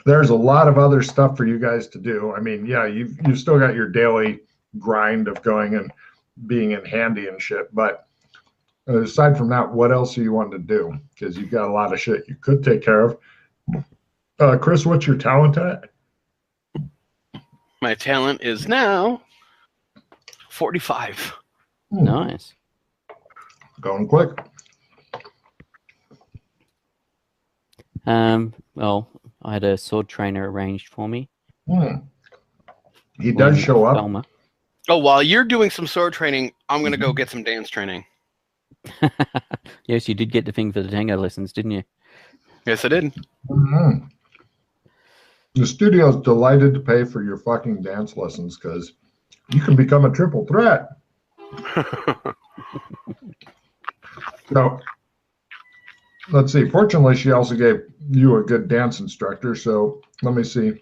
There's a lot of other stuff for you guys to do. I mean, yeah, you've still got your daily grind of going and being in handy and shit, but aside from that, what else do you want to do? Because you've got a lot of shit you could take care of. Chris, what's your talent at? My talent is now 45. Nice. Going quick. Well, I had a sword trainer arranged for me. He does show up. Thelma. Oh, while you're doing some sword training, I'm going to go get some dance training. Yes, you did get the thing for the tango lessons, didn't you? Yes, I did. The studio's delighted to pay for your fucking dance lessons because you can become a triple threat. So, let's see. Fortunately, she also gave you a good dance instructor. So, let me see.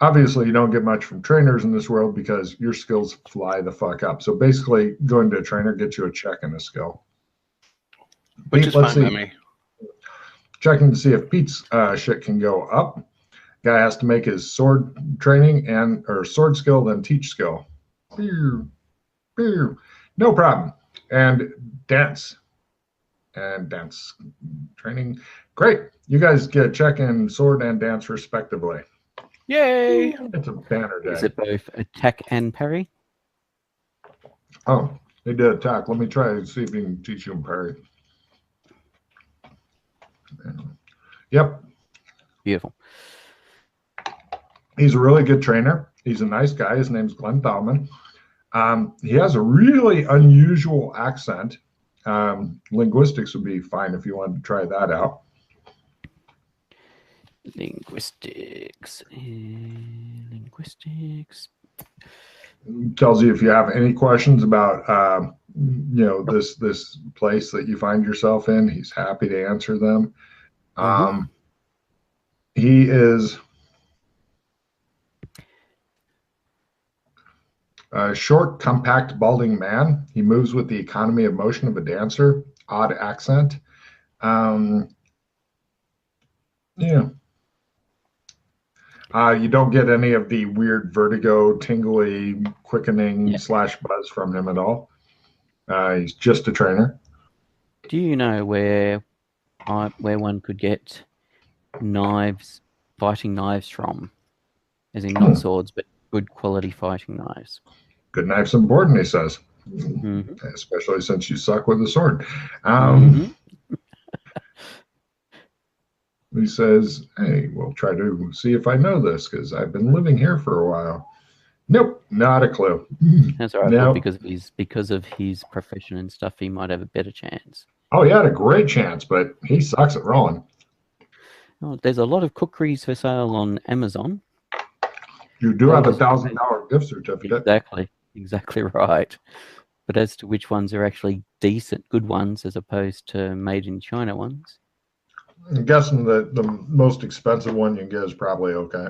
Obviously, you don't get much from trainers in this world because your skills fly the fuck up. So, basically, going to a trainer gets you a check and a skill. Which is fine by me. Checking to see if Pete's shit can go up. Guy has to make his sword training or sword skill, then teach skill. No problem. And dance. And dance training. Great. You guys get a check in sword and dance respectively. Yay! It's a banner day. Is it both attack and parry? Oh, they did attack. Let me try and see if we can teach him parry. Yep. Beautiful. He's a really good trainer. He's a nice guy. His name's Glenn Thalman. He has a really unusual accent. Linguistics would be fine if you wanted to try that out. Linguistics. Tells you if you have any questions about this place that you find yourself in. He's happy to answer them. He is a short, compact, balding man. He moves with the economy of motion of a dancer. Odd accent. You don't get any of the weird vertigo, tingly, quickening / buzz from him at all. He's just a trainer. Do you know where one could get fighting knives from? As in not swords, but good quality fighting knives. Good knife's important, he says. Especially since you suck with a sword. He says, hey, we'll try to see if I know this because I've been living here for a while. Nope, not a clue. That's all right. Nope. Because of his profession and stuff, he might have a better chance. Oh, he had a great chance, but he sucks at rolling. Oh, there's a lot of cookeries for sale on Amazon. You do have $1,000 gift certificate. Exactly right. But as to which ones are actually decent, good ones, as opposed to made in China ones. I'm guessing that the most expensive one you can get is probably okay.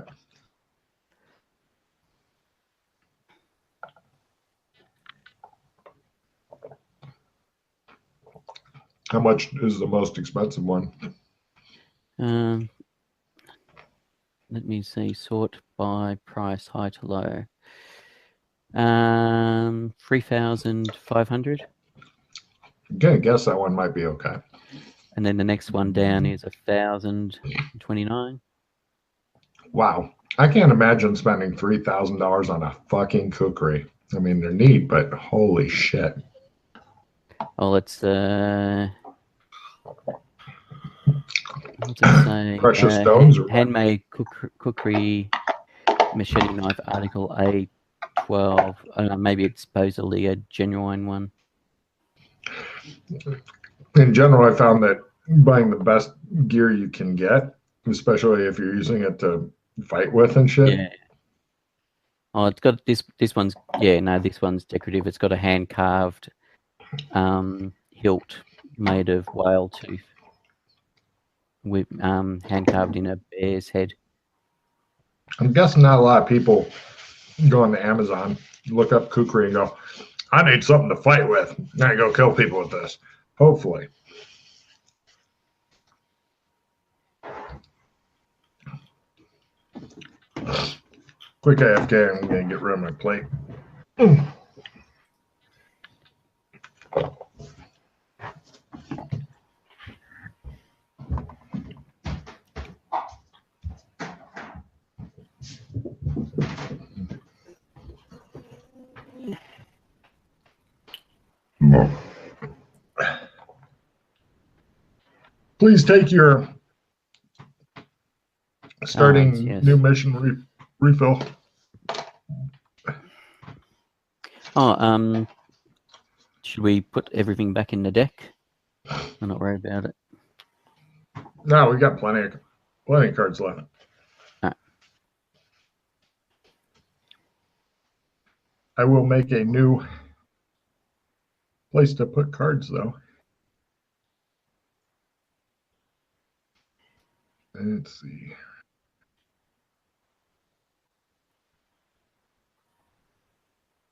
How much is the most expensive one? Let me see. Sort by price, high to low. 3,500. I'm gonna guess that one might be okay. And then the next one down is 1,029. Wow. I can't imagine spending $3,000 on a fucking cookery. I mean, they're neat, but holy shit. Oh, it's what's it say? Precious stones or handmade cookery machete knife article A12. Maybe it's supposedly a genuine one. In general, I found that buying the best gear you can get, especially if you're using it to fight with and shit. Yeah. Oh, it's got this one's this one's decorative. It's got a hand carved hilt made of whale tooth with hand carved in a bear's head. I'm guessing not a lot of people go on to Amazon, look up kukri and go, I need something to fight with. And I go kill people with this. Hopefully. Quick AFK, I'm going to get rid of my plate. Please take your starting yes. new mission refill. Oh, should we put everything back in the deck? I'm not worried about it. No, we got plenty of cards left. Right. I will make a new place to put cards, though. Let's see.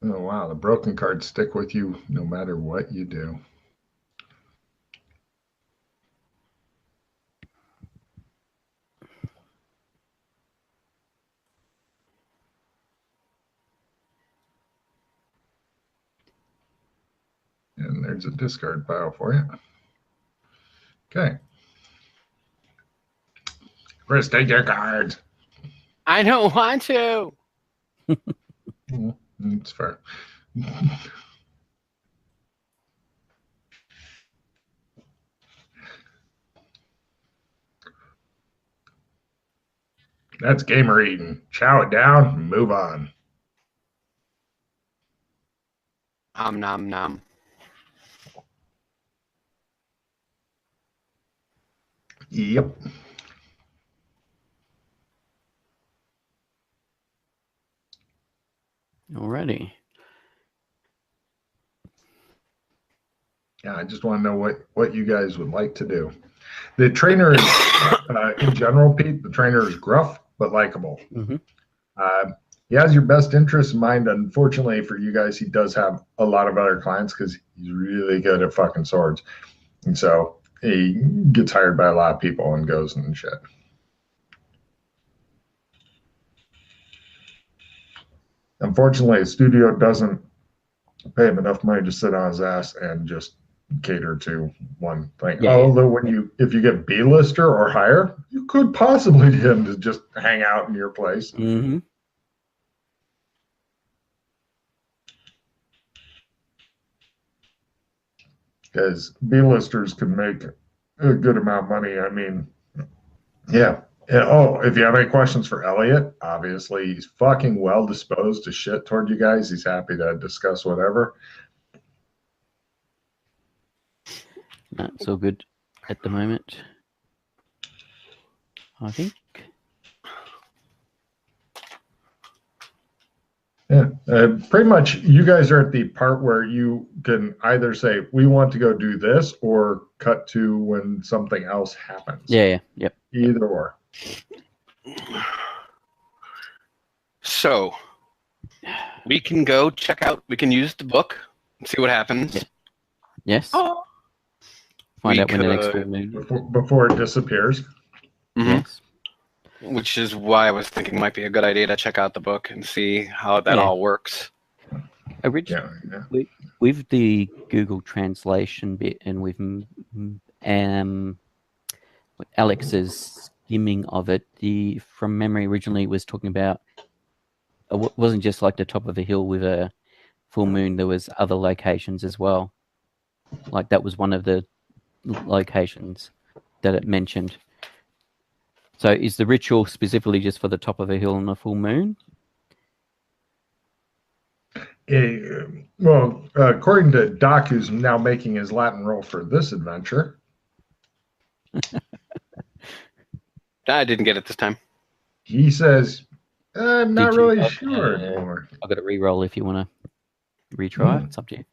Oh, wow. The broken cards stick with you no matter what you do. And there's a discard pile for you. Okay. Chris, take your cards. I don't want to. It's fair. That's gamer eating. Chow it down and move on. Nom nom. Yep. Alrighty. Yeah, I just want to know what you guys would like to do. The trainer is, in general, Pete, the trainer is gruff but likable. Mm-hmm. He has your best interest in mind. Unfortunately for you guys, he does have a lot of other clients because he's really good at fucking swords. And so he gets hired by a lot of people and goes and shit. Unfortunately, the studio doesn't pay him enough money to sit on his ass and just cater to one thing. Yeah. Although if you get B-lister or higher, you could possibly get him to just hang out in your place. Mm-hmm. Because B-listers can make a good amount of money. I mean, yeah. Oh, if you have any questions for Elliot, obviously he's fucking well disposed to shit toward you guys. He's happy to discuss whatever. That's all good at the moment, I think. Yeah, pretty much you guys are at the part where you can either say, we want to go do this, or cut to when something else happens. Yeah, yep. Either or. So we can go check out, we can use the book and see what happens. Yeah. Yes. Oh. Find We out when the next could- full moon. Before it disappears. Mhm. Yes. Which is why I was thinking it might be a good idea to check out the book and see how that Yeah. all works. Originally, Yeah. with the Google translation bit and with Alex's skimming of it, from memory originally was talking about it wasn't just like the top of a hill with a full moon. There was other locations as well. Like that was one of the locations that it mentioned. So is the ritual specifically just for the top of a hill on a full moon? Well, according to Doc, who's now making his Latin roll for this adventure. I didn't get it this time. He says, I'm not Did you- really sure anymore. I've got to re-roll if you want to retry. It's up to you.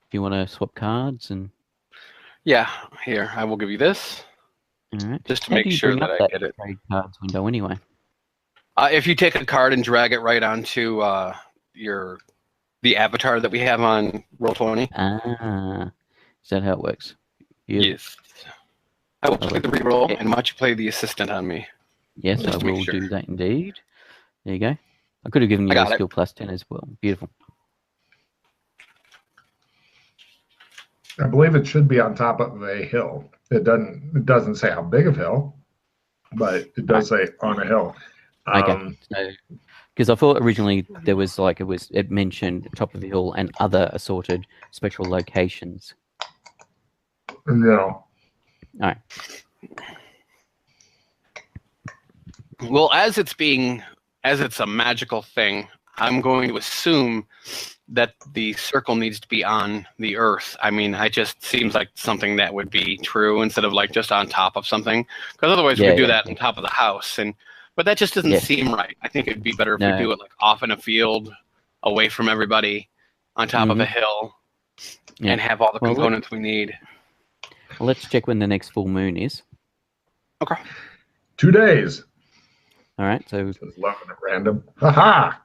If you want to swap cards and Yeah, here, I will give you this. all right. Just to How make do you sure bring that up I get it. trade cards window anyway? If you take a card and drag it right onto the avatar that we have on Roll20. Ah, is that how it works? Yes. I will play the reroll and watch you play the assistant on me. Yes, Just I to make will sure. do that indeed. There you go. I could have given you I a got it. skill plus 10 as well. Beautiful. I believe it should be on top of a hill. It doesn't say how big of a hill, but it does say on a hill. Okay. So, because I thought originally there was like it mentioned top of the hill and other assorted special locations. No. All right. Well, as it's a magical thing, I'm going to assume that the circle needs to be on the earth. I mean, it just seems like something that would be true instead of like just on top of something. Because otherwise we do that on top of the house, but that just doesn't seem right. I think it'd be better if we do it like off in a field, away from everybody, on top of a hill, and have all the components we need. Well, let's check when the next full moon is. Okay. 2 days. All right. So Just loving it random. Ha!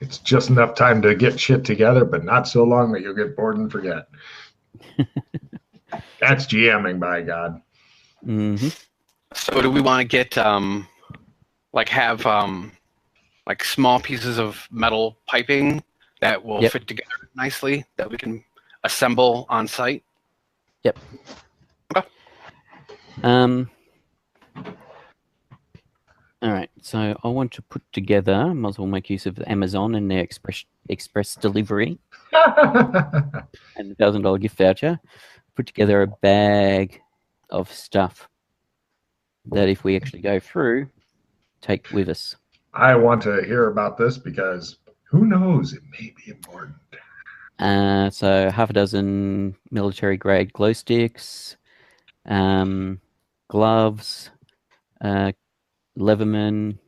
It's just enough time to get shit together, but not so long that you'll get bored and forget. That's GMing, by God. Mm-hmm. So do we want to get have small pieces of metal piping that will fit together nicely that we can assemble on site? Yep. Okay. All right, so I want to put together, might as well make use of Amazon and their express delivery and the $1,000 gift voucher. Put together a bag of stuff that if we actually go through, take with us. I want to hear about this because who knows? It may be important. So half a dozen military-grade glow sticks, gloves, Leatherman,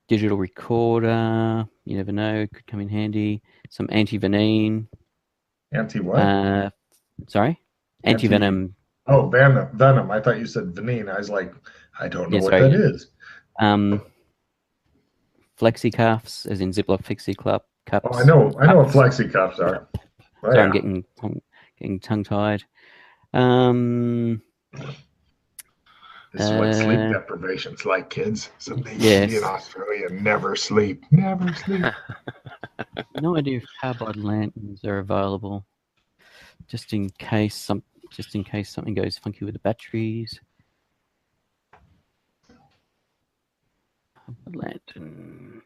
digital recorder, you never know, could come in handy. Some anti-venin. Anti what? Sorry? Anti-venom. Oh, venom. I thought you said venin. I was like, I don't know what that is. Flexi cuffs, as in Ziploc flexi cups. Oh, I know what flexi cuffs are. Oh, sorry, I'm getting tongue-tied. This is what sleep deprivation's like, kids. Something you see in Australia, never sleep. Never sleep. No idea if carbide lanterns are available. Just in case something goes funky with the batteries. Carbide lantern.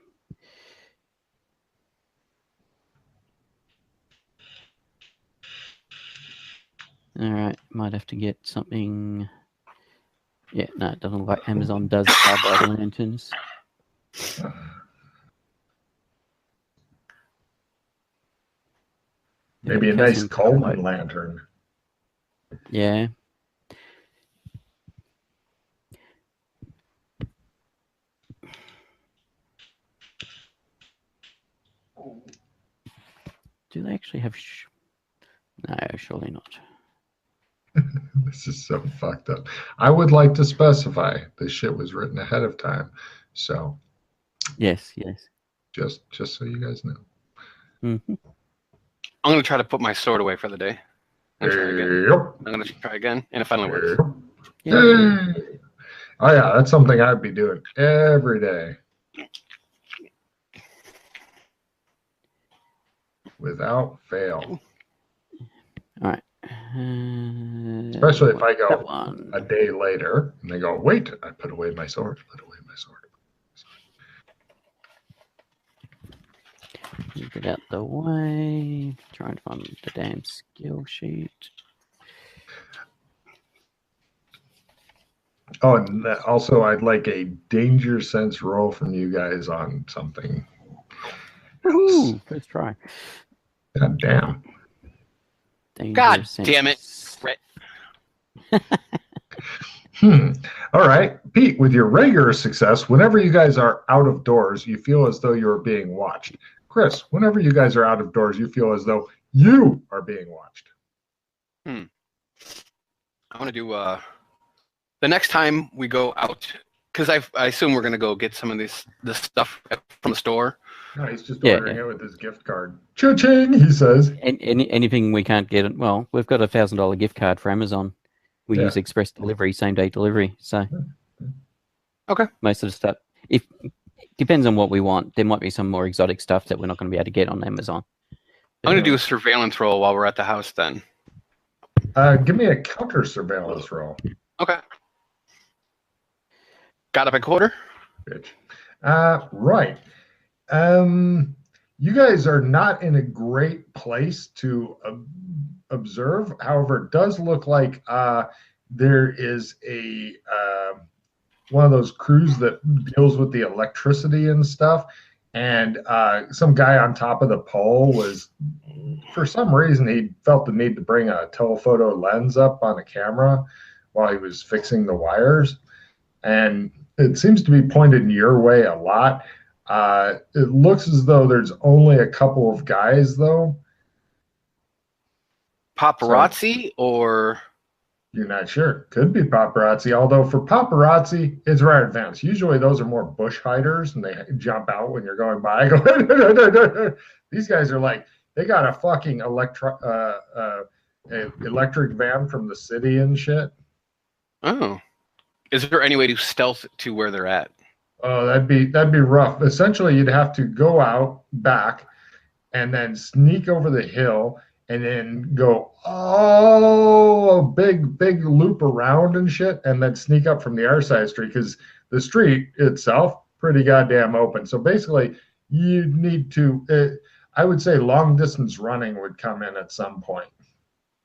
All right, might have to get something. Yeah, no, it doesn't look like Amazon does carbide lanterns. Maybe a nice Coleman lantern. Yeah. Do they actually have? No, surely not. This is so fucked up. I would like to specify this shit was written ahead of time, so. Yes. Just so you guys know. Mm-hmm. I'm gonna try to put my sword away for the day. And try again. Yep. I'm gonna try again, and it finally works. Yep. Oh yeah, that's something I'd be doing every day. Without fail. All right. Especially if I go a day later and they go, wait, I put away my sword. Get out the way. Trying to find the damn skill sheet. Oh, and also I'd like a danger sense roll from you guys on something. Ooh, first try. God damn. God damn it. All right. Pete, with your regular success, whenever you guys are out of doors, you feel as though you're being watched. Chris, whenever you guys are out of doors, you feel as though you are being watched. I want to do the next time we go out, because I assume we're going to go get some of this stuff from the store. No, he's just ordering it with his gift card. Cha-ching, he says. Anything we can't get. Well, we've got a $1,000 gift card for Amazon. We Yeah. use express delivery, same day delivery. So Okay. most of the stuff, if depends on what we want. There might be some more exotic stuff that we're not going to be able to get on Amazon. I'm going to do a surveillance roll while we're at the house then. Give me a counter surveillance roll. Okay. Got up a quarter? Bitch. Right. You guys are not in a great place to observe. However, it does look like there is a one of those crews that deals with the electricity and stuff. And some guy on top of the pole was, for some reason, he felt the need to bring a telephoto lens up on a camera while he was fixing the wires. And it seems to be pointed your way a lot. It looks as though there's only a couple of guys, though. Paparazzi or? You're not sure. Could be paparazzi, although for paparazzi, it's rare advance. Usually those are more bush hiders, and they jump out when you're going by. These guys are like, they got a fucking electric van from the city and shit. Oh. Is there any way to stealth to where they're at? Oh, that'd be rough. Essentially, you'd have to go out back and then sneak over the hill and then go a big loop around and shit, and then sneak up from the other side of the street, because the street itself pretty goddamn open. So basically, you need to. I would say long distance running would come in at some point,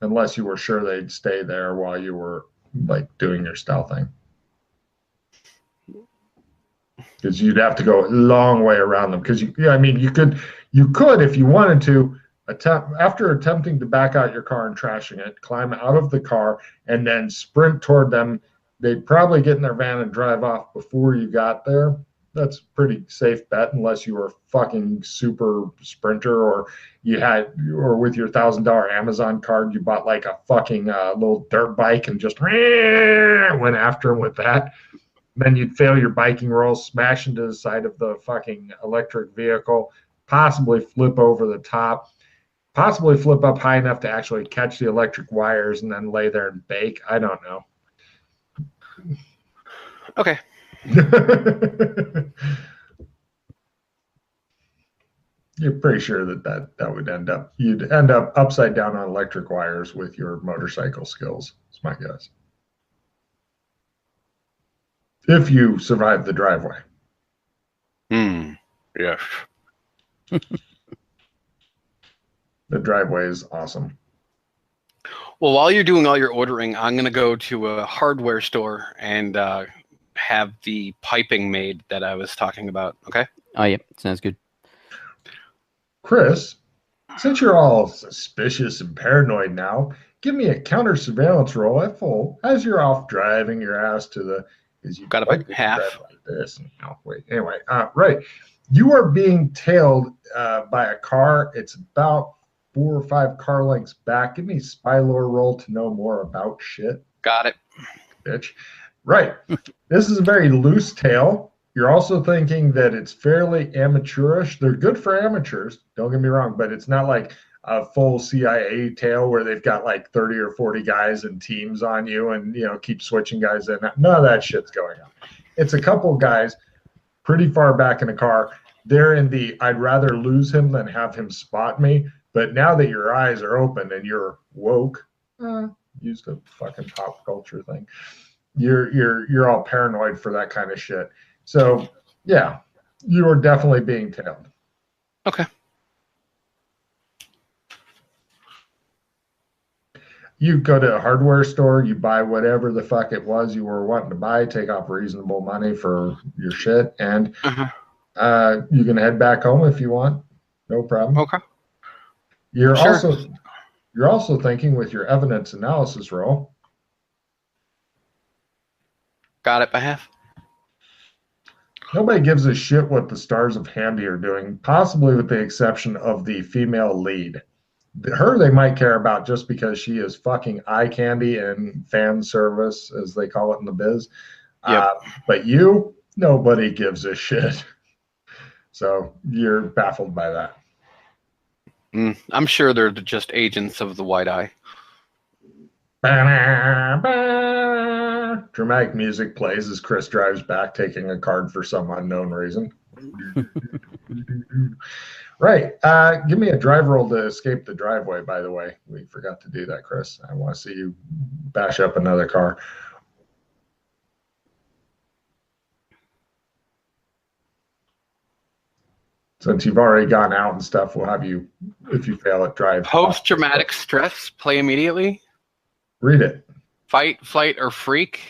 unless you were sure they'd stay there while you were like doing your stealthing. Because you'd have to go a long way around them. Because you could if you wanted to after attempting to back out your car and trashing it, climb out of the car and then sprint toward them. They'd probably get in their van and drive off before you got there. That's a pretty safe bet, unless you were a fucking super sprinter, or with your $1,000 Amazon card, you bought like a fucking little dirt bike and just went after them with that. Then you'd fail your biking roll, smash into the side of the fucking electric vehicle, possibly flip over the top, possibly flip up high enough to actually catch the electric wires and then lay there and bake. I don't know. Okay. You're pretty sure that would you'd end up upside down on electric wires with your motorcycle skills. That's my guess. If you survive the driveway. Yes. The driveway is awesome. Well, while you're doing all your ordering, I'm going to go to a hardware store and have the piping made that I was talking about. Okay? Oh, yeah. Sounds good. Chris, since you're all suspicious and paranoid now, give me a counter surveillance roll at full as you're off driving your ass to the. You got about half. Like this. No, wait. Anyway, right. You are being tailed by a car. It's about 4 or 5 car lengths back. Give me a spy lore roll to know more about shit. Got it. Bitch. Right. This is a very loose tail. You're also thinking that it's fairly amateurish. They're good for amateurs, don't get me wrong, but it's not like a full CIA tail where they've got like 30 or 40 guys and teams on you and, keep switching guys in. None of that shit's going on. It's a couple guys pretty far back in a car. They're in the I'd rather lose him than have him spot me. But now that your eyes are open and you're woke, used a fucking pop culture thing, you're all paranoid for that kind of shit. So yeah, you are definitely being tailed. Okay. You go to a hardware store, you buy whatever the fuck it was you were wanting to buy, take off reasonable money for your shit, and you can head back home if you want. No problem. Okay. You're also thinking with your evidence analysis roll. Got it by half. Nobody gives a shit what the Stars of Handy are doing, possibly with the exception of the female lead. Her they might care about just because she is fucking eye candy and fan service, as they call it in the biz. Yep. But you, nobody gives a shit. So you're baffled by that. I'm sure they're just agents of the White Eye. Dramatic music plays as Chris drives back, taking a card for some unknown reason. Right. Give me a drive roll to escape the driveway, by the way. We forgot to do that, Chris. I want to see you bash up another car. Since you've already gone out and stuff, we'll have you, if you fail at drive. Post-traumatic stress, play immediately. Read it. Fight, flight, or freak.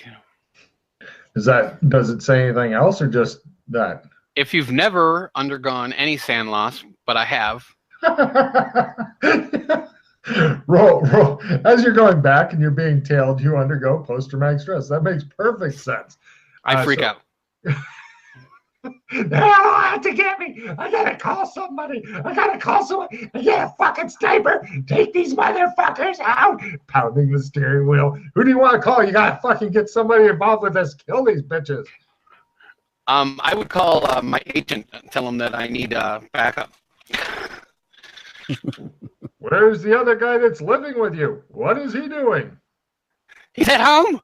Does it say anything else or just that? If you've never undergone any sand loss, but I have. roll. As you're going back and you're being tailed, you undergo post-traumatic stress. That makes perfect sense. I freak out. They don't have to get me. I gotta call somebody. I get a fucking sniper. Take these motherfuckers out. Pounding the steering wheel. Who do you want to call? You gotta fucking get somebody involved with this. Kill these bitches. I would call my agent and tell him that I need backup. Where's the other guy that's living with you? What is he doing? He's at home.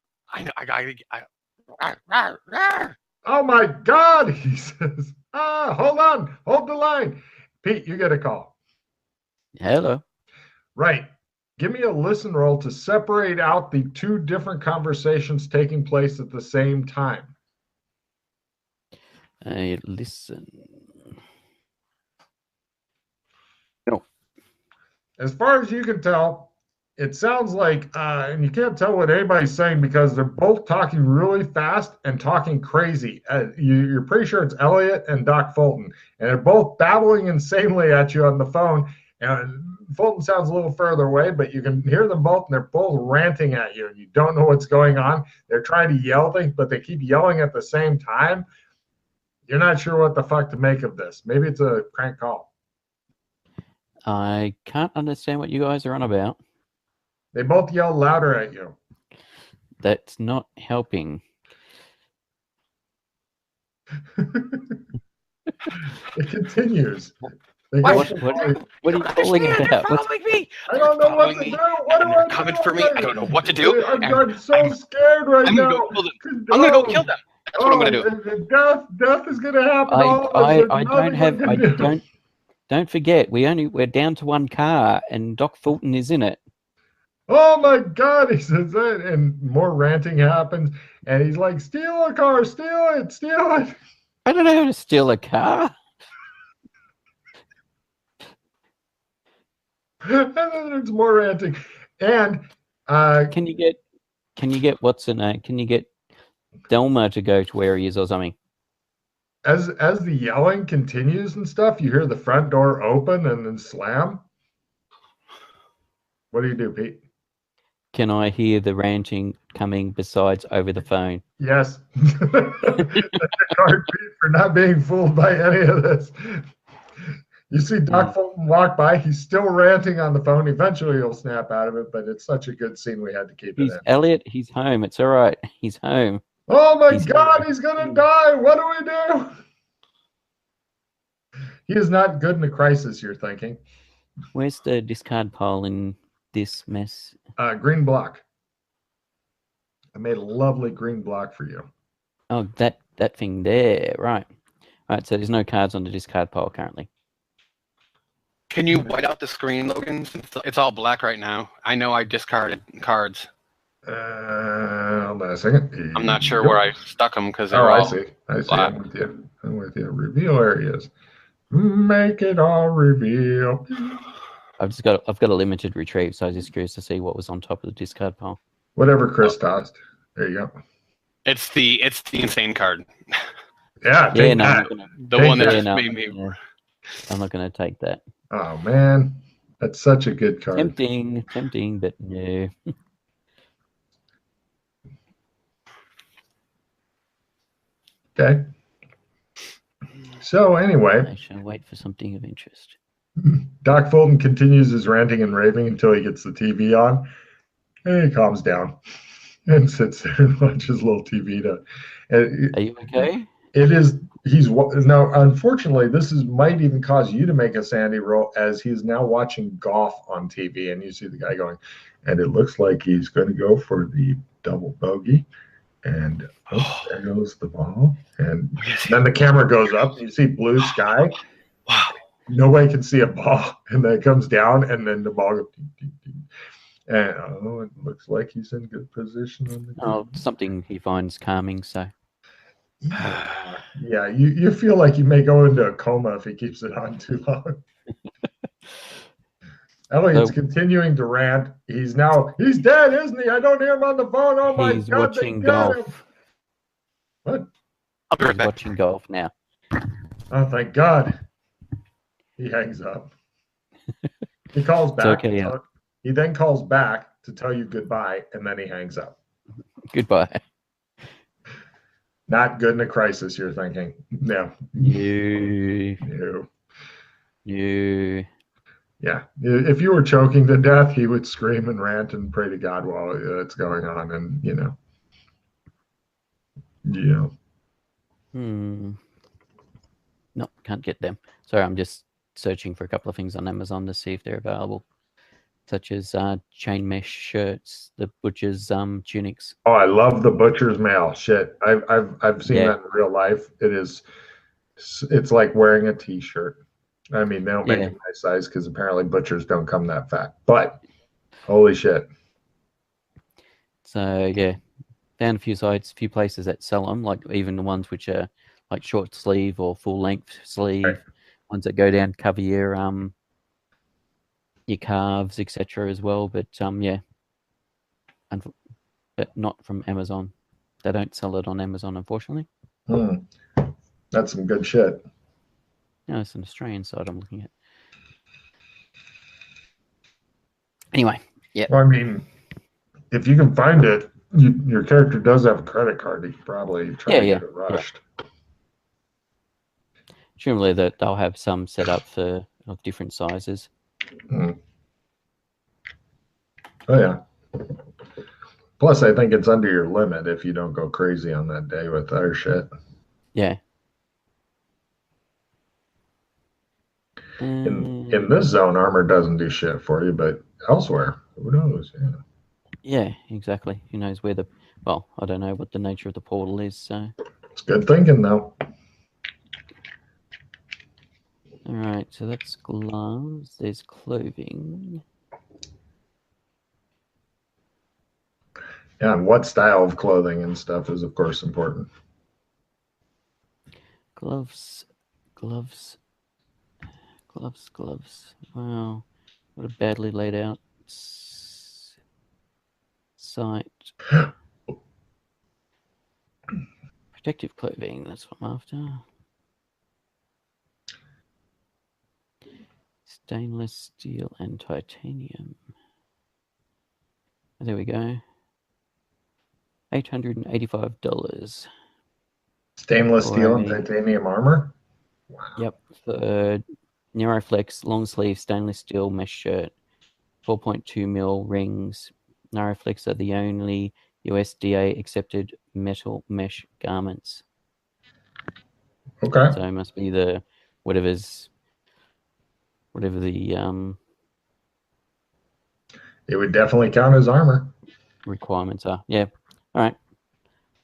Oh my God, he says. Hold on. Hold the line. Pete, you get a call. Hello. Right. Give me a listen roll to separate out the two different conversations taking place at the same time. Listen. No. As far as you can tell, it sounds like, and you can't tell what anybody's saying because they're both talking really fast and talking crazy. You're pretty sure it's Elliot and Doc Fulton, and they're both babbling insanely at you on the phone. And Fulton sounds a little further away, but you can hear them both, and they're both ranting at you. You don't know what's going on. They're trying to yell things, but they keep yelling at the same time. You're not sure what the fuck to make of this. Maybe it's a crank call. I can't understand what you guys are on about. They both yell louder at you. That's not helping. It continues. What are you calling about? I don't know what to do. What do I do? Coming for me. I don't know what to do. I'm so scared right now. I'm gonna go kill them. That's what I'm gonna do. Death is gonna happen. Don't forget, we're down to one car, and Doc Fulton is in it. Oh my God, he says that, and more ranting happens, and he's like, steal a car, steal it. I don't know how to steal a car. And then there's more ranting. And can you get what's her name? Can you get Delma to go to where he is or something? As the yelling continues and stuff, you hear the front door open and then slam. What do you do, Pete? Can I hear the ranting coming besides over the phone? Yes. That's a card, Pete, for not being fooled by any of this. You see Doc Fulton walk by. He's still ranting on the phone. Eventually, he'll snap out of it, but it's such a good scene we had to keep it in. Elliot, he's home. It's all right. He's home. Oh, my God. He's going to die. What do we do? He is not good in a crisis, you're thinking. Where's the discard pile in this mess? Green block. I made a lovely green block for you. Oh, that thing there. Right. All right, so there's no cards on the discard pile currently. Can you white out the screen, Logan? It's all black right now. I know I discarded cards. Hold on a second. I'm not sure where I stuck them because they're all I see. Black. I'm with you. Reveal areas. Make it all reveal. I've got a limited retrieve, so I was just curious to see what was on top of the discard pile. Whatever Chris tossed. There you go. It's the insane card. Yeah, no, the one that made me. Yeah. I'm not going to take that. Oh man, that's such a good card. Tempting, but no. Okay. So anyway, I shall wait for something of interest. Doc Fulton continues his ranting and raving until he gets the TV on, and he calms down and sits there and watches a little TV. Are you okay? It is. He's now. Unfortunately, might even cause you to make a sandy roll, as he's now watching golf on TV, and you see the guy going, And it looks like he's going to go for the double bogey. And there goes the ball. And then the camera goes up, and you see blue sky. Wow. Nobody can see a ball, and then it comes down, and then the ball goes ding, ding, ding. And it looks like he's in good position on the green. Something he finds calming. So Yeah, you feel like you may go into a coma if he keeps it on too long. Elliot's continuing to rant. He's dead, isn't he? I don't hear him on the phone. Oh my he's God, watching they got him. golf. What? I'll be right He's back. watching golf now. Oh, thank God. He hangs up. He calls back. okay, yeah. He then calls back to tell you goodbye, and then he hangs up. Goodbye. Not good in a crisis, you're thinking. No. You. Yeah. If you were choking to death, he would scream and rant and pray to God while it's going on. And, Yeah. No, can't get them. Sorry, I'm just searching for a couple of things on Amazon to see if they're available, such as chain mesh shirts, the butcher's tunics. Oh, I love the butcher's mail. Shit, I've seen that in real life. It's like wearing a t-shirt. I mean, they don't make it my size because apparently butchers don't come that fat. But holy shit! So yeah, found a few places that sell them, like even the ones which are like short sleeve or full length sleeve, ones that go down cover your calves, etc. as well. But but not from Amazon. They don't sell it on Amazon, unfortunately. That's some good shit. No, it's an Australian site I'm looking at. Anyway, yeah. Well, I mean, if you can find it, your character does have a credit card. You could probably try to get it rushed. Surely that they'll have some set up of different sizes. Oh yeah. Plus, I think it's under your limit if you don't go crazy on that day with other shit. Yeah. In this zone, armor doesn't do shit for you, but elsewhere, who knows? Yeah, exactly. Who knows where I don't know what the nature of the portal is, so. It's good thinking, though. All right, so that's gloves. There's clothing. Yeah, and what style of clothing and stuff is, of course, important. Gloves. Wow, what a badly laid out site. Protective clothing, that's what I'm after. Stainless steel and titanium. There we go. $885. Stainless steel and titanium armor? Wow. Yep. For Narrowflex long sleeve stainless steel mesh shirt, 4.2 mil rings. Narrowflex are the only USDA accepted metal mesh garments. Okay. So it must be the whatever the it would definitely count as armor. Requirements are. Yeah. All right.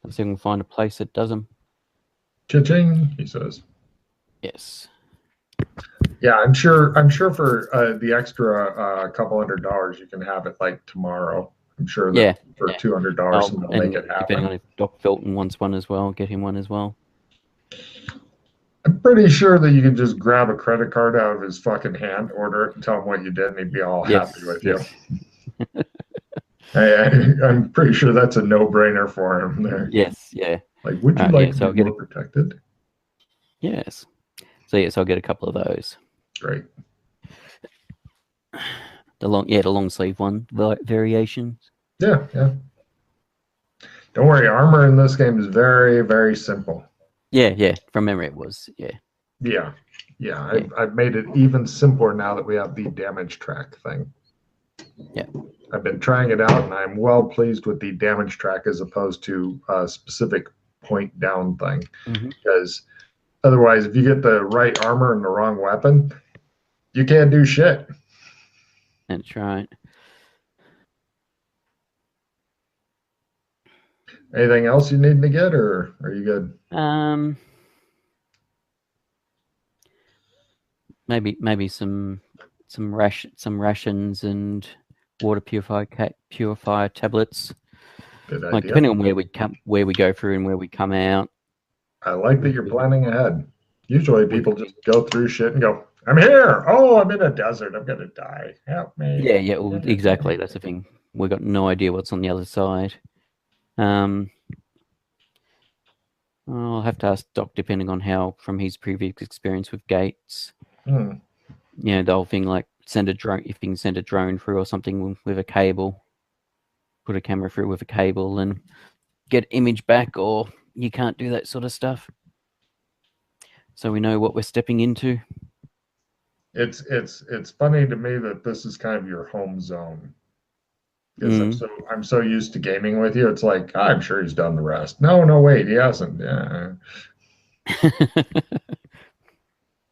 Let's see if we can find a place that does them. Cha-ching, he says. Yes. Yeah, I'm sure for the extra couple $100 you can have it like tomorrow. I'm sure that for $200 they'll make it happen. Depending on if Doc Felton wants one as well, get him one as well. I'm pretty sure that you can just grab a credit card out of his fucking hand, order it, and tell him what you did, and he'd be all happy with you. I'm pretty sure that's a no-brainer for him there. Yes, yeah. Like, would you like to be more protected? Yes. So yes, I'll get a couple of those. Great. The long sleeve one variation. Yeah. Don't worry, armor in this game is very, very simple. Yeah. From memory, it was. Yeah. I've made it even simpler now that we have the damage track thing. Yeah. I've been trying it out, and I'm well pleased with the damage track as opposed to a specific point down thing. Because otherwise, if you get the right armor and the wrong weapon, you can't do shit. That's right. Anything else you need to get, or are you good? Maybe some rations and water purifier tablets. Good idea. Like depending on where we go through and where we come out. I like that you're planning ahead. Usually people just go through shit and go, I'm here. Oh, I'm in a desert. I'm gonna die. Help me. Yeah, well, exactly. That's the thing. We've got no idea what's on the other side. I'll have to ask Doc, depending on how, from his previous experience with gates. You know, the whole thing like send a drone, if you can send a drone through or something with a cable, put a camera through with a cable and get image back, or you can't do that sort of stuff. So we know what we're stepping into. It's funny to me that this is kind of your home zone. Because I'm so used to gaming with you. It's like, I'm sure he's done the rest. No, wait, he hasn't. Yeah.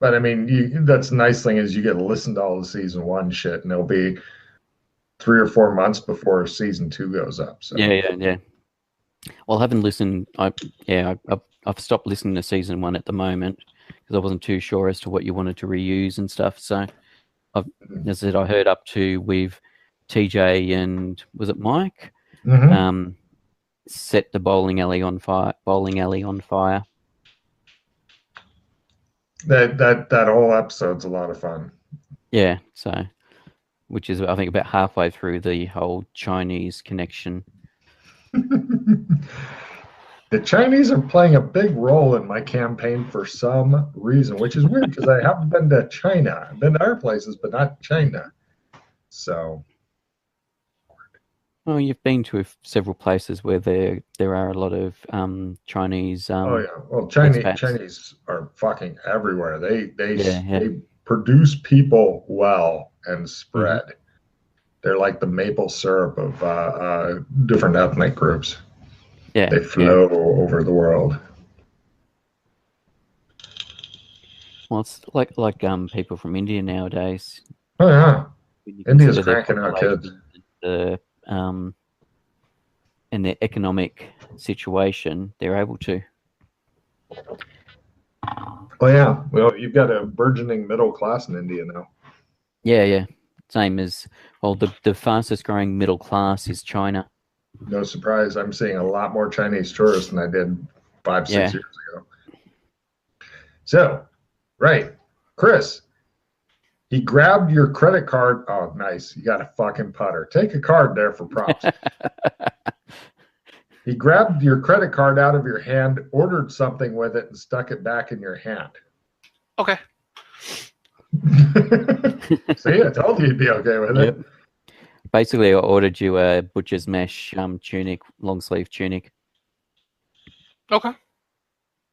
But I mean, that's the nice thing is you get to listen to all the season 1 shit, and it'll be 3 or 4 months before season 2 goes up. So yeah. Well, I haven't listened. I've stopped listening to season 1 at the moment because I wasn't too sure as to what you wanted to reuse and stuff. So, as I said, I heard up to with TJ and was it Mike? Set the bowling alley on fire. That whole episode's a lot of fun. Yeah, so which is I think about halfway through the whole Chinese connection. The Chinese are playing a big role in my campaign for some reason, which is weird because I haven't been to China. I've been to other places, but not China. So. Well, you've been to several places where there are a lot of Chinese. Oh yeah, well, Chinese are fucking everywhere. They produce people well and spread. They're like the maple syrup of different ethnic groups. Yeah, they flow over the world. Well, it's like people from India nowadays. Oh yeah, India's cranking out kids. And their economic situation, they're able to. Oh yeah, well, you've got a burgeoning middle class in India now. Yeah. Same as the fastest growing middle class is China. No surprise, I'm seeing a lot more Chinese tourists than I did 5-6 years ago. So, right, Chris. He grabbed your credit card. Oh, nice. You got a fucking putter. Take a card there for props. He grabbed your credit card out of your hand, ordered something with it, and stuck it back in your hand. Okay. See, I told you you'd be okay with it. Basically, I ordered you a butcher's mesh tunic, long sleeve tunic. Okay.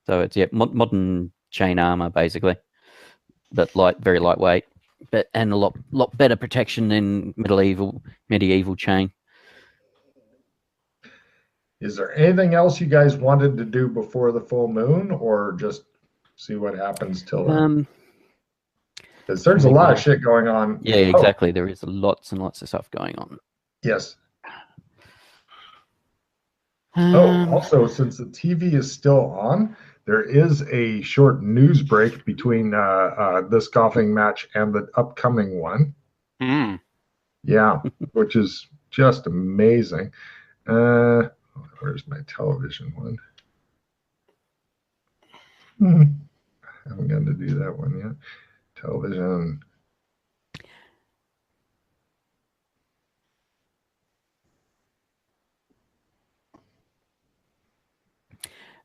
So it's modern chain armor, basically, but very lightweight. And a lot better protection than medieval chain. Is there anything else you guys wanted to do before the full moon, or just see what happens till then? Because there's a lot of shit going on. Yeah, exactly. There is lots and lots of stuff going on. Yes. Also, since the TV is still on, there is a short news break between this golfing match and the upcoming one. Yeah, which is just amazing. Where's my television one? I haven't gotten to do that one yet. Television.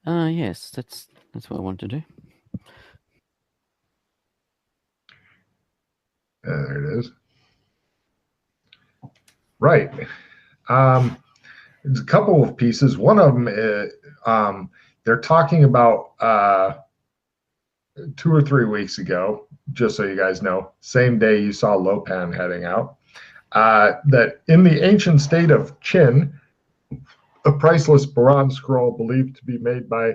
Yes, that's what I want to do. There it is. Right. There's a couple of pieces. One of them, they're talking about 2 or 3 weeks ago, just so you guys know, same day you saw Lopan heading out, that in the ancient state of Qin, a priceless bronze scroll believed to be made by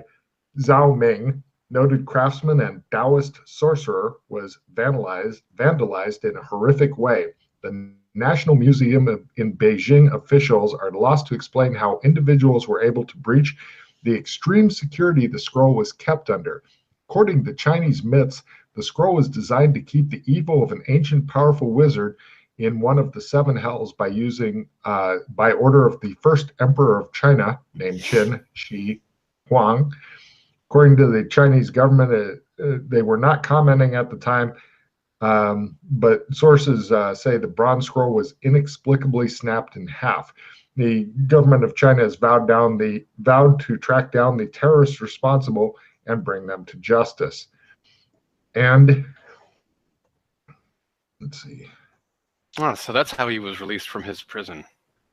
Zhao Ming, noted craftsman and Taoist sorcerer, was vandalized in a horrific way. The National Museum in Beijing officials are lost to explain how individuals were able to breach the extreme security the scroll was kept under. According to Chinese myths, the scroll was designed to keep the evil of an ancient powerful wizard in one of the seven hells by order of the first emperor of China, named Qin Shi Huang. According to the Chinese government, they were not commenting at the time, but sources say the bronze scroll was inexplicably snapped in half. The government of China has vowed to track down the terrorists responsible and bring them to justice. And let's see. Oh, so that's how he was released from his prison.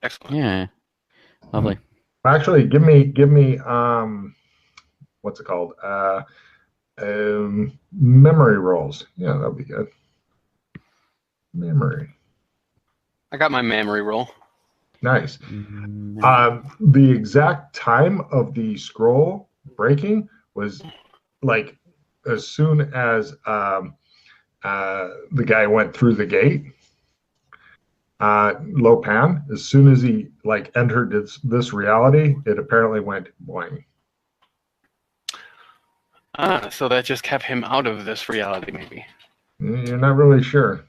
Excellent. Yeah. Lovely. Actually, give me what's it called? Memory rolls. Yeah, that'll be good. Memory. I got my memory roll. Nice. The exact time of the scroll breaking was like as soon as the guy went through the gate. Lo Pan, as soon as he like entered this reality, it apparently went boing. So that just kept him out of this reality, maybe. You're not really sure.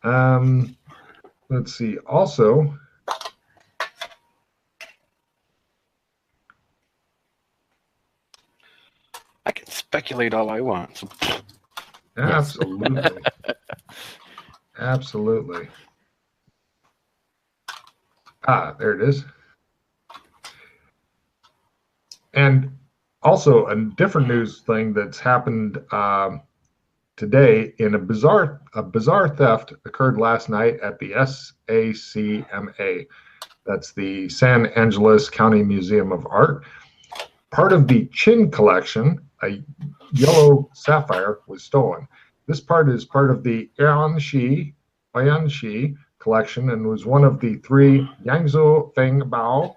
Let's see. Also, I can speculate all I want. So. Absolutely. Absolutely. There it is. And also a different news thing that's happened today in a bizarre theft occurred last night at the SACMA. That's the San Angeles County Museum of Art. Part of the Qin collection, a yellow sapphire, was stolen. This part is part of the Yanxi collection and was one of the three Yangzhou Feng Bao.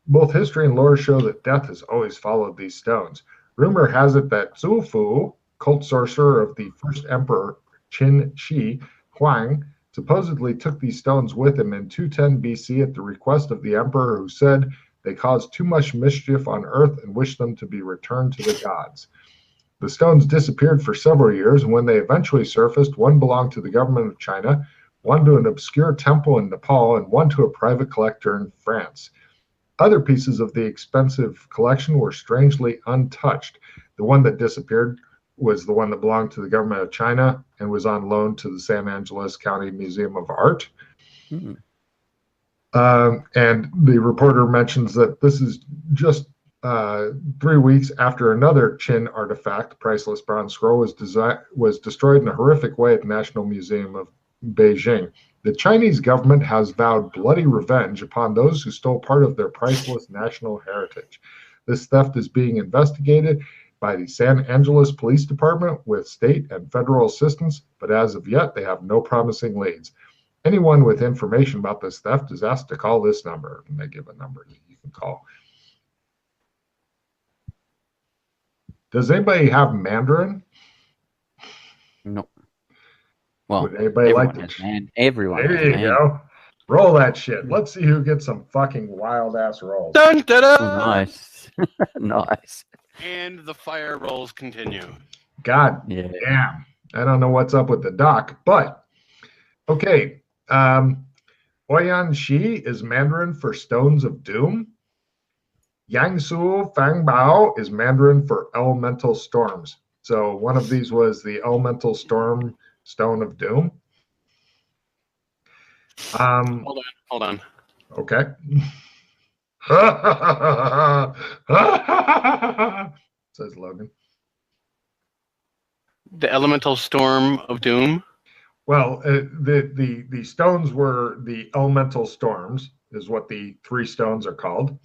Both history and lore show that death has always followed these stones. Rumor has it that Zhu Fu, cult sorcerer of the first emperor Qin Shi Huang, supposedly took these stones with him in 210 BC at the request of the emperor, who said they caused too much mischief on earth and wished them to be returned to the gods. The stones disappeared for several years, and when they eventually surfaced, one belonged to the government of China, one to an obscure temple in Nepal, and one to a private collector in France. Other pieces of the expensive collection were strangely untouched. The one that disappeared was the one that belonged to the government of China and was on loan to the San Angeles County Museum of Art. Mm-hmm. And the reporter mentions that this is just 3 weeks after another Qin artifact, priceless bronze scroll, was destroyed in a horrific way at the National Museum of Beijing. The Chinese government has vowed bloody revenge upon those who stole part of their priceless national heritage. This theft is being investigated by the San Angeles Police Department with state and federal assistance, but as of yet, they have no promising leads. Anyone with information about this theft is asked to call this number, and they give a number that you can call. Does anybody have Mandarin? No. Well, would anybody like to? Everyone. There you go. Roll that shit. Let's see who gets some fucking wild ass rolls. Dun, dun, dun. Oh, nice. Nice. And the fire rolls continue. God damn. I don't know what's up with the doc, but okay. Oyan Shi is Mandarin for Stones of Doom. Yangsu Fang Bao is Mandarin for Elemental Storms. So one of these was the Elemental Storm Stone of Doom. Hold on. Okay. Says Logan. The Elemental Storm of Doom. Well, the stones were the elemental storms, is what the three stones are called.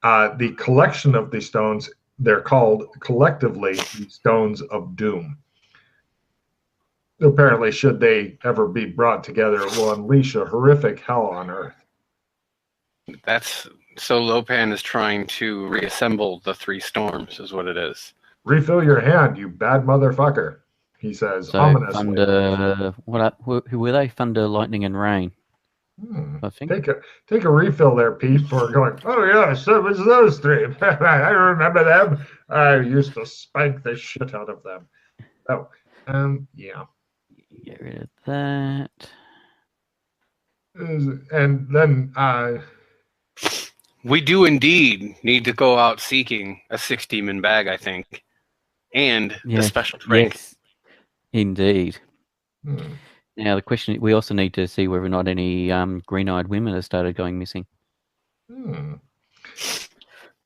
The collection of the stones, they're called collectively the Stones of Doom. Apparently, should they ever be brought together, it will unleash a horrific hell on Earth. That's so Lopan is trying to reassemble the three storms, is what it is. Refill your hand, you bad motherfucker. He says So ominously. thunder. Who were they? Thunder, lightning, and rain. I think. Take a refill there, Pete, for going, oh, yes, it was those three. I remember them. I used to spank the shit out of them. Oh, yeah. Get rid of that. And then, We do indeed need to go out seeking a 6-demon bag, I think, and the special drink. Yes, indeed. hmm. Now the question: we also need to see whether or not any green-eyed women have started going missing.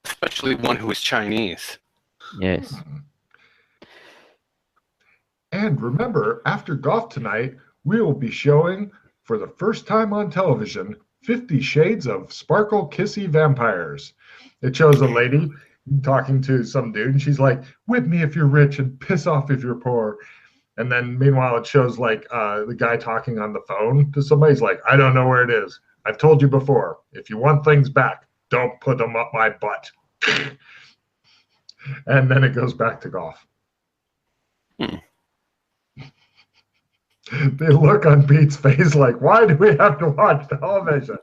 Especially one who is Chinese. Yes. And remember, after golf tonight, we will be showing, for the first time on television, 50 Shades of Sparkle Kissy Vampires. It shows a lady talking to some dude, and she's like, whip me if you're rich and piss off if you're poor. And then meanwhile, it shows like the guy talking on the phone to somebody. He's like, I don't know where it is. I've told you before, if you want things back, don't put them up my butt. And then it goes back to golf. The look on Pete's face like, why do we have to watch television?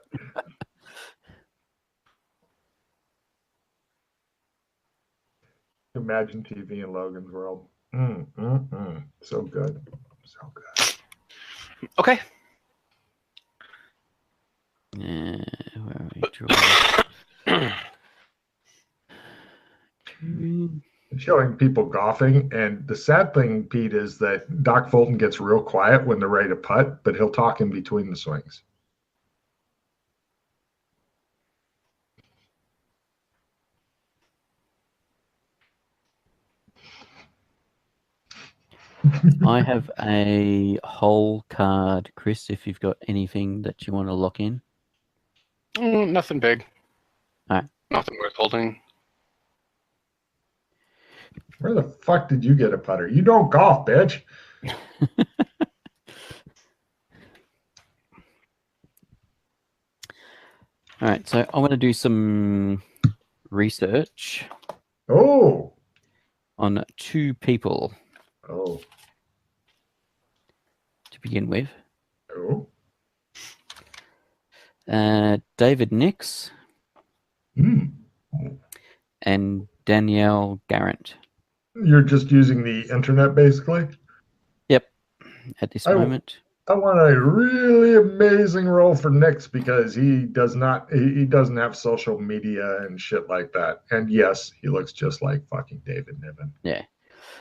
Imagine TV in Logan's World. So good. So good. Okay. Where are we? Showing people golfing, and the sad thing, Pete, is that Doc Fulton gets real quiet when they're ready to putt, but he'll talk in between the swings. I have a whole card, Chris, if you've got anything that you want to lock in. Nothing big. All right. Nothing worth holding. Where the fuck did you get a putter? You don't golf, bitch. All right, so I want to do some research. Oh. On 2 people. Oh. To begin with. Oh. David Nix. And Danielle Garrett. You're just using the internet, basically? Yep, at this moment. I want a really amazing role for Nix because he doesn't have social media and shit like that. And yes, he looks just like fucking David Niven. Yeah.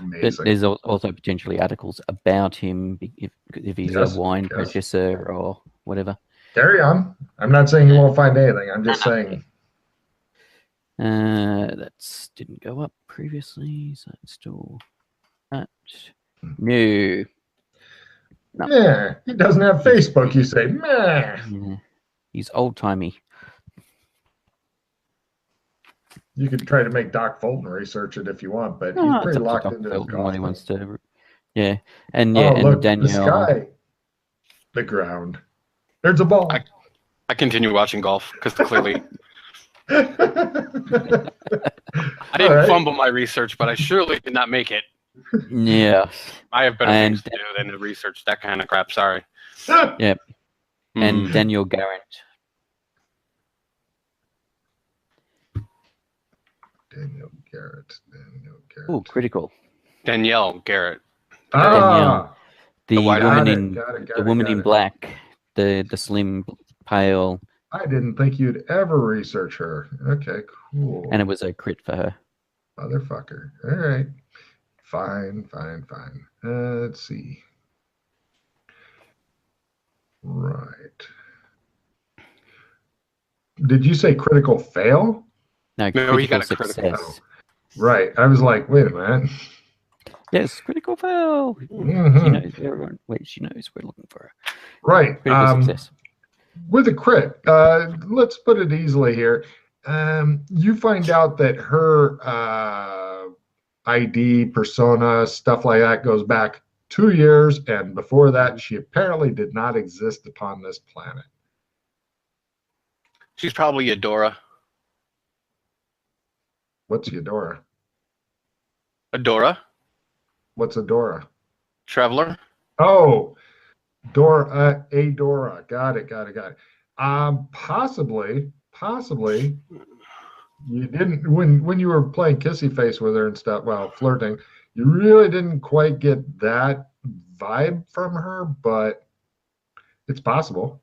Amazing. But there's also potentially articles about him if he's a wine purchaser or whatever. Carry on. I'm not saying you won't find anything. I'm just saying. That didn't go up previously, so it's still that. No. Yeah, he doesn't have Facebook, you say. Meh. Yeah. He's old-timey. You could try to make Doc Fulton research it if you want, but he's pretty locked into his golf. What he wants to. Yeah. And look, Danielle. The sky. The ground. There's a ball. I continue watching golf because clearly I didn't fumble my research, but I surely did not make it. Yeah. I have better things to do than to research that kind of crap. Sorry. Yep. And Danielle Garrett. Danielle Garrett. Oh, critical. Danielle Garrett. Danielle. The woman woman in black. The slim, pale. I didn't think you'd ever research her. Okay, cool. And it was a crit for her. Motherfucker. All right. Fine. Let's see. Right. Did you say critical fail? No, he got a success. critical. Right. I was like, wait a minute. Yes, critical fail. Mm-hmm. She knows everyone. Wait, she knows we're looking for her. Right. Critical success. With a crit, let's put it easily here. You find out that her ID, persona, stuff like that goes back 2 years, and before that, she apparently did not exist upon this planet. She's probably Adora. What's Eudora? Adora? What's Adora? Traveler. Oh, Dora, Adora. Got it. Possibly. You didn't when you were playing kissy face with her and stuff. Well, flirting. You really didn't quite get that vibe from her, but it's possible.